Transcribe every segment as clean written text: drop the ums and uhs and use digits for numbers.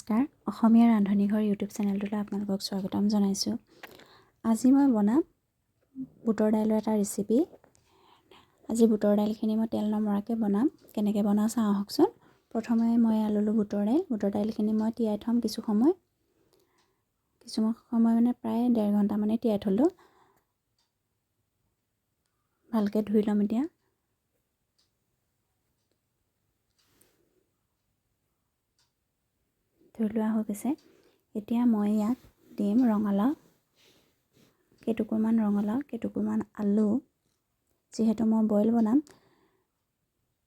নমস্কাৰ অসমীয়া ৰান্ধনীঘৰ ইউটিউব চেনেলটোলৈ আপোনালোকক স্বাগতম জনাইছোঁ। আজি মই বনাম বুটৰ দাইলৰ এটা ৰেচিপি। আজি বুটৰ দাইলখিনি মই তেল নমৰাকৈ বনাম। কেনেকৈ বনাওঁ চাওঁ আহকচোন। প্ৰথমে মই ল'লোঁ বুটৰ দাইলখিনি মই তিয়াই থ'ম কিছু সময় মানে প্ৰায় 1.5 ঘণ্টামানেই তিয়াই থ'লোঁ। ভালকৈ ধুই ল'ম এতিয়া। ধুই লোৱা হৈ গৈছে। এতিয়া মই ইয়াত দিম ৰঙালাও, কেইটুকুৰমান ৰঙালাও, কেইটুকুৰমান আলু। যিহেতু মই বইল বনাম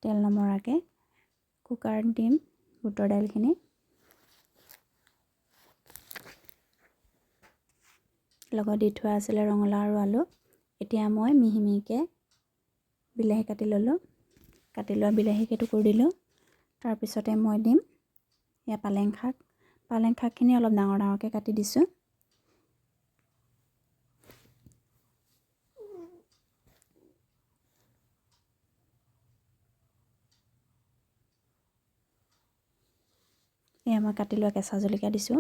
তেল নমৰাকৈ, কুকাৰত দিম বুটৰ দাইলখিনি। লগত দি থোৱা আছিলে ৰঙালাও আৰু আলু। এতিয়া মই মিহি মিহিকৈ বিলাহী কাটি ল'লোঁ। কাটি লোৱা বিলাহী কেইটুকুৰ দিলোঁ। তাৰপিছতে মই দিম এয়া পালেং শাকখিনি অলপ ডাঙৰ ডাঙৰকৈ কাটি দিছোঁ। এয়া মই কাটি লোৱা কেঁচা জলকীয়া দিছোঁ।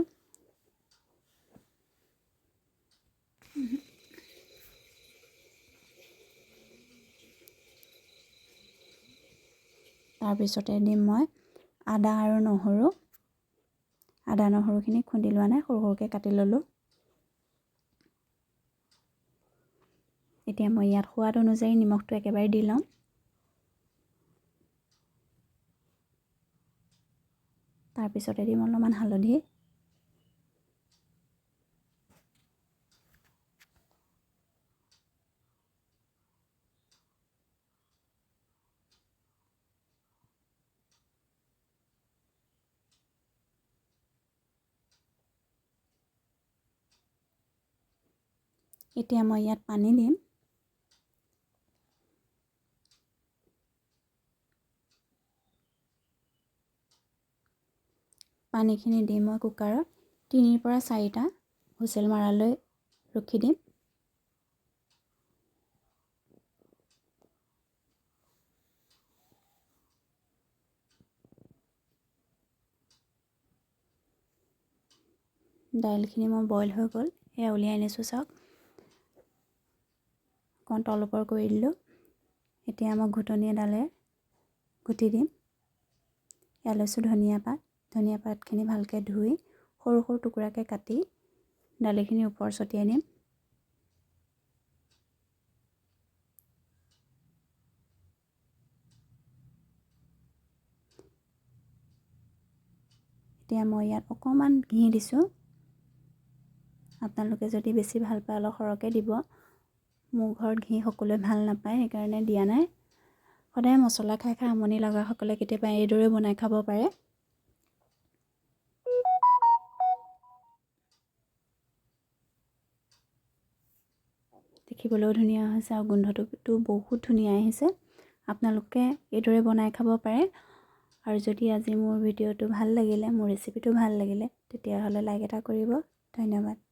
তাৰপিছতে দিম মই আদা আৰু নহৰু। আদা নহৰুখিনি খুন্দি লোৱা নাই, সৰু সৰুকৈ কাটি ল'লোঁ। এতিয়া মই ইয়াত সোৱাদ অনুযায়ী নিমখটো একেবাৰে দি ল'ম। তাৰপিছতে দিম অলপমান হালধি। এতিয়া মই ইয়াত পানী দিম। পানীখিনি দি মই কুকাৰত 3 পৰা 4টা হুইচেল মাৰালৈ ৰখি দিম। দাইলখিনি মই বইল হৈ গ'ল, সেয়া উলিয়াই আনিছোঁ চাওক। অকণ তল ওপৰ কৰি দিলোঁ। এতিয়া মই ঘুটনি এডালে ঘুটি দিম। এয়া লৈছোঁ ধনিয়া পাতখিনি ভালকৈ ধুই সৰু সৰু টুকুৰাকৈ কাটি দালিখিনি ওপৰত ছটিয়াই দিম। এতিয়া মই ইয়াত অকণমান ঘি দিছোঁ। আপোনালোকে যদি বেছি ভাল পায় অলপ সৰহকৈ দিব। মোৰ ঘৰত ঘি সকলোৱে ভাল নাপায়, সেইকাৰণে দিয়া নাই। সদায় মছলা খাই খাই আমনি লগাসকলে কেতিয়াবা এইদৰে বনাই খাব পাৰে। দেখিবলৈও ধুনীয়া হৈছে আৰু গোন্ধটো বহুত ধুনীয়া আহিছে। আপোনালোকে এইদৰে বনাই খাব পাৰে। আৰু যদি আজি মোৰ ভিডিঅ'টো ভাল লাগিলে, মোৰ ৰেচিপিটো ভাল লাগিলে, তেতিয়াহ'লে লাইক এটা কৰিব। ধন্যবাদ।